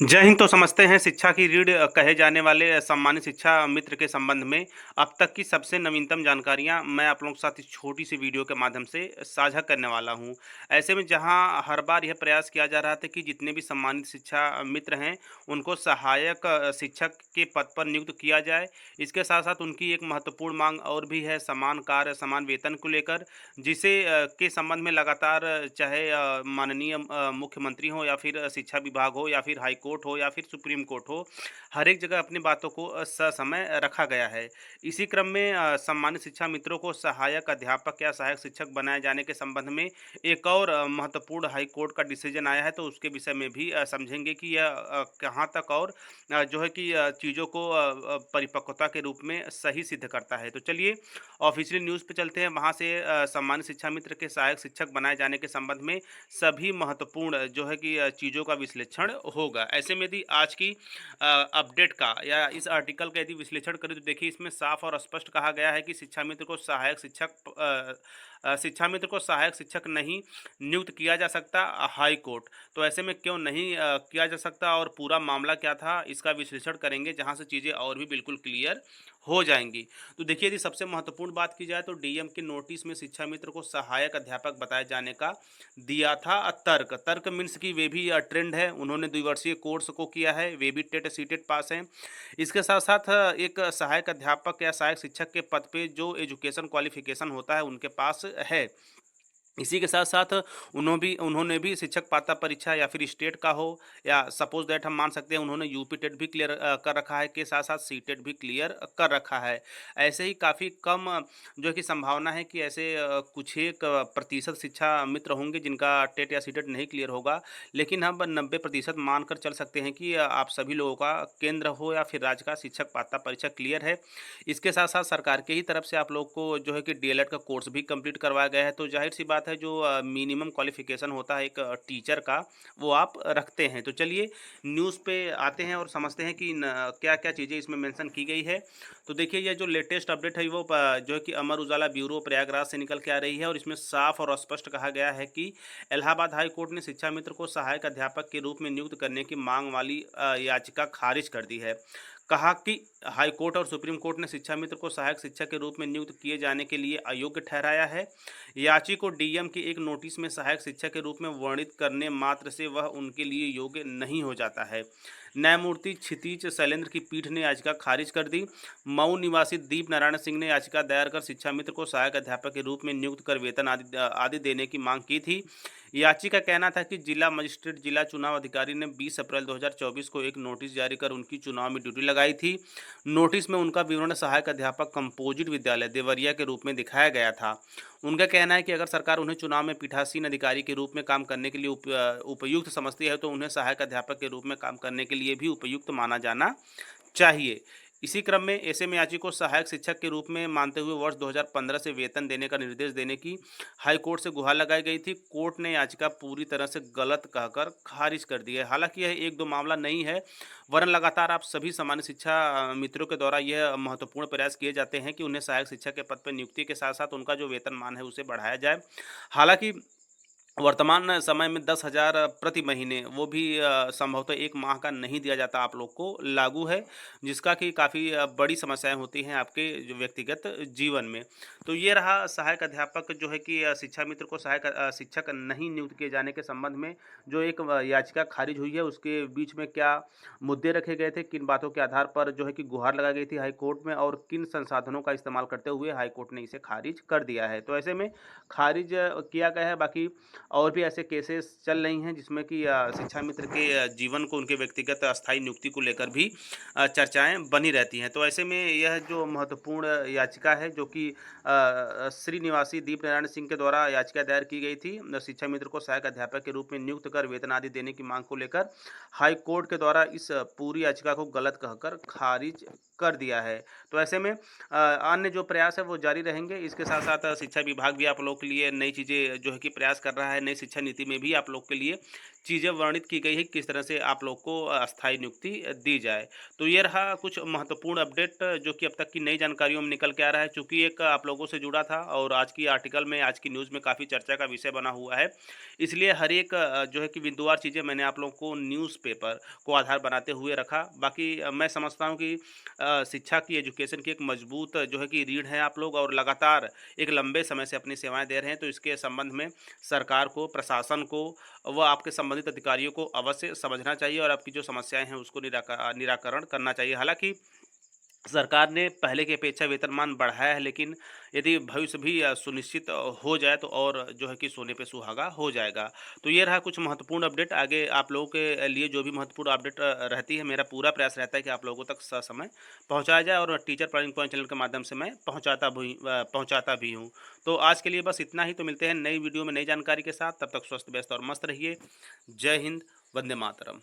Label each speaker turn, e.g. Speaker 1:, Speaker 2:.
Speaker 1: जय हिंद। तो समझते हैं शिक्षा की रीढ़ कहे जाने वाले सम्मानित शिक्षा मित्र के संबंध में अब तक की सबसे नवीनतम जानकारियां मैं आप लोगों के साथ इस छोटी सी वीडियो के माध्यम से साझा करने वाला हूं। ऐसे में जहां हर बार यह प्रयास किया जा रहा था कि जितने भी सम्मानित शिक्षा मित्र हैं उनको सहायक शिक्षक के पद पर नियुक्त किया जाए। इसके साथ साथ उनकी एक महत्वपूर्ण मांग और भी है समान कार्य समान वेतन को लेकर, जिसे के संबंध में लगातार चाहे माननीय मुख्यमंत्री हो या फिर शिक्षा विभाग हो या फिर हाई कोर्ट हो या फिर सुप्रीम कोर्ट हो, हर एक जगह अपनी बातों को ससमय रखा गया है। इसी क्रम में सम्मानित शिक्षा मित्रों को सहायक अध्यापक या सहायक शिक्षक बनाए जाने के संबंध में एक और महत्वपूर्ण हाई कोर्ट का डिसीजन आया है, तो उसके विषय में भी समझेंगे कि यह कहाँ तक और जो है कि चीज़ों को परिपक्वता के रूप में सही सिद्ध करता है। तो चलिए ऑफिशियल न्यूज़ पे चलते हैं। वहाँ से सम्मानित शिक्षा मित्र के सहायक शिक्षक बनाए जाने के संबंध में सभी महत्वपूर्ण जो है कि चीज़ों का विश्लेषण होगा। ऐसे में यदि आज की अपडेट का या इस आर्टिकल का यदि विश्लेषण करें तो देखिए इसमें साफ और स्पष्ट कहा गया है कि शिक्षा मित्र को सहायक शिक्षक नहीं नियुक्त किया जा सकता हाई कोर्ट। तो ऐसे में क्यों नहीं किया जा सकता और पूरा मामला क्या था, इसका विश्लेषण करेंगे जहां से चीज़ें और भी बिल्कुल क्लियर हो जाएंगी। तो देखिए यदि सबसे महत्वपूर्ण बात की जाए तो डीएम के नोटिस में शिक्षा मित्र को सहायक अध्यापक बताए जाने का दिया था तर्क। तर्क मीन्स की वे भी ट्रेंड है, उन्होंने द्विवर्षीय कोर्स को किया है, वे भी टेट सीटेट पास हैं। इसके साथ साथ एक सहायक अध्यापक या सहायक शिक्षक के पद पे जो एजुकेशन क्वालिफिकेशन होता है उनके पास है। इसी के साथ साथ उन्होंने भी शिक्षक पात्रता परीक्षा या फिर स्टेट का हो या सपोज दैट हम मान सकते हैं उन्होंने यूपी टेट भी क्लियर कर रखा है, के साथ साथ सी टेट भी क्लियर कर रखा है। ऐसे ही काफ़ी कम जो है कि संभावना है कि ऐसे कुछ एक प्रतिशत शिक्षा मित्र होंगे जिनका टेट या सी टेट नहीं क्लियर होगा, लेकिन हम 90% मानकर चल सकते हैं कि आप सभी लोगों का केंद्र हो या फिर राज्य का शिक्षक पात्रता परीक्षा क्लियर है। इसके साथ साथ सरकार के ही तरफ से आप लोग को जो है कि डीएलएड का कोर्स भी कंप्लीट करवाया गया है। तो जाहिर सी बात है जो मिनिमम क्वालिफिकेशन होता है एक टीचर का, वो आप रखते हैं। तो चलिए न्यूज़ पे आते हैं और समझते हैं कि क्या क्या चीज़ें इसमें मेंशन की गई है। तो देखिए यह जो लेटेस्ट अपडेट है वो जो है कि अमर उजाला ब्यूरो प्रयागराज से निकल के आ रही है और इसमें साफ और स्पष्ट कहा गया है कि इलाहाबाद हाई कोर्ट ने शिक्षा मित्र को सहायक अध्यापक के रूप में नियुक्त करने की मांग वाली याचिका खारिज कर दी है। कहा कि हाई कोर्ट और सुप्रीम कोर्ट ने शिक्षा मित्र को सहायक शिक्षक के रूप में नियुक्त किए जाने के लिए अयोग्य ठहराया है। याची को डीएम के एक नोटिस में सहायक शिक्षक के रूप में वर्णित करने मात्र से वह उनके लिए योग्य नहीं हो जाता है। न्यायमूर्ति क्षितिज शैलेंद्र की पीठ ने याचिका खारिज कर दी। मऊ निवासी दीप नारायण सिंह ने याचिका दायर कर शिक्षा मित्र को सहायक अध्यापक के रूप में नियुक्त कर वेतन आदि देने की मांग की थी। याची का कहना था कि जिला मजिस्ट्रेट जिला चुनाव अधिकारी ने 20 अप्रैल 2024 को एक नोटिस जारी कर उनकी चुनाव में ड्यूटी लगाई थी। नोटिस में उनका विवरण सहायक अध्यापक कंपोजिट विद्यालय देवरिया के रूप में दिखाया गया था। उनका कहना है कि अगर सरकार उन्हें चुनाव में पीठासीन अधिकारी के रूप में काम करने के लिए उपयुक्त समझती है तो उन्हें सहायक अध्यापक के रूप में काम करने के लिए भी उपयुक्त माना जाना चाहिए। इसी क्रम में ऐसे में याची को सहायक शिक्षक के रूप में मानते हुए वर्ष 2015 से वेतन देने का निर्देश देने की हाई कोर्ट से गुहार लगाई गई थी। कोर्ट ने याचिका पूरी तरह से गलत कहकर खारिज कर दी है। हालांकि यह एक दो मामला नहीं है, वरन लगातार आप सभी सामान्य शिक्षा मित्रों के द्वारा यह महत्वपूर्ण प्रयास किए जाते हैं कि उन्हें सहायक शिक्षक के पद पर नियुक्ति के साथ साथ उनका जो वेतनमान है उसे बढ़ाया जाए। हालांकि वर्तमान समय में 10,000 प्रति महीने वो भी संभवतः 1 माह का नहीं दिया जाता आप लोग को लागू है, जिसका कि काफ़ी बड़ी समस्याएँ होती हैं आपके जो व्यक्तिगत जीवन में। तो ये रहा सहायक अध्यापक जो है कि शिक्षा मित्र को सहायक शिक्षक नहीं नियुक्त किए जाने के संबंध में जो एक याचिका खारिज हुई है, उसके बीच में क्या मुद्दे रखे गए थे, किन बातों के आधार पर जो है कि गुहार लगाई गई थी हाई कोर्ट में और किन संसाधनों का इस्तेमाल करते हुए हाई कोर्ट ने इसे खारिज कर दिया है। तो ऐसे में खारिज किया गया है। बाकी और भी ऐसे केसेस चल रही हैं जिसमें कि शिक्षा मित्र के जीवन को उनके व्यक्तिगत अस्थायी नियुक्ति को लेकर भी चर्चाएं बनी रहती हैं। तो ऐसे में यह जो महत्वपूर्ण याचिका है जो कि श्री निवासी दीप नारायण सिंह के द्वारा याचिका दायर की गई थी शिक्षा मित्र को सहायक अध्यापक के रूप में नियुक्त कर वेतन आदि देने की मांग को लेकर, हाई कोर्ट के द्वारा इस पूरी याचिका को गलत कहकर खारिज कर दिया है। तो ऐसे में अन्य जो प्रयास है वो जारी रहेंगे। इसके साथ साथ शिक्षा विभाग भी आप लोगों के लिए नई चीज़ें जो है कि प्रयास कर रहा है, नई शिक्षा नीति में भी आप लोग के लिए चीज़ें वर्णित की गई है, किस तरह से आप लोग को अस्थायी नियुक्ति दी जाए। तो ये रहा कुछ महत्वपूर्ण अपडेट जो कि अब तक की नई जानकारियों में निकल के आ रहा है, चूँकि एक आप लोगों से जुड़ा था और आज की आर्टिकल में, आज की न्यूज़ में काफ़ी चर्चा का विषय बना हुआ है। इसलिए हर एक जो है कि बिंदुवार चीज़ें मैंने आप लोगों को न्यूज़पेपर को आधार बनाते हुए रखा। बाकी मैं समझता हूँ कि शिक्षा की, एजुकेशन की एक मजबूत जो है कि रीढ़ है आप लोग, और लगातार एक लंबे समय से अपनी सेवाएँ दे रहे हैं। तो इसके संबंध में सरकार को, प्रशासन को व आपके संबंधित अधिकारियों को अवश्य समझना चाहिए और आपकी जो समस्याएँ हैं उसको निराकरण करना चाहिए। हालाँकि सरकार ने पहले की अपेक्षा वेतनमान बढ़ाया है, लेकिन यदि भविष्य भी सुनिश्चित हो जाए तो और जो है कि सोने पे सुहागा हो जाएगा। तो ये रहा कुछ महत्वपूर्ण अपडेट। आगे आप लोगों के लिए जो भी महत्वपूर्ण अपडेट रहती है, मेरा पूरा प्रयास रहता है कि आप लोगों तक ससमय पहुँचाया जाए, और टीचर टर्निंग पॉइंट चैनल के माध्यम से मैं पहुँचाता भी हूँ। तो आज के लिए बस इतना ही। तो मिलते हैं नई वीडियो में नई जानकारी के साथ। तब तक स्वस्थ, व्यस्त और मस्त रहिए। जय हिंद, वंदे मातरम।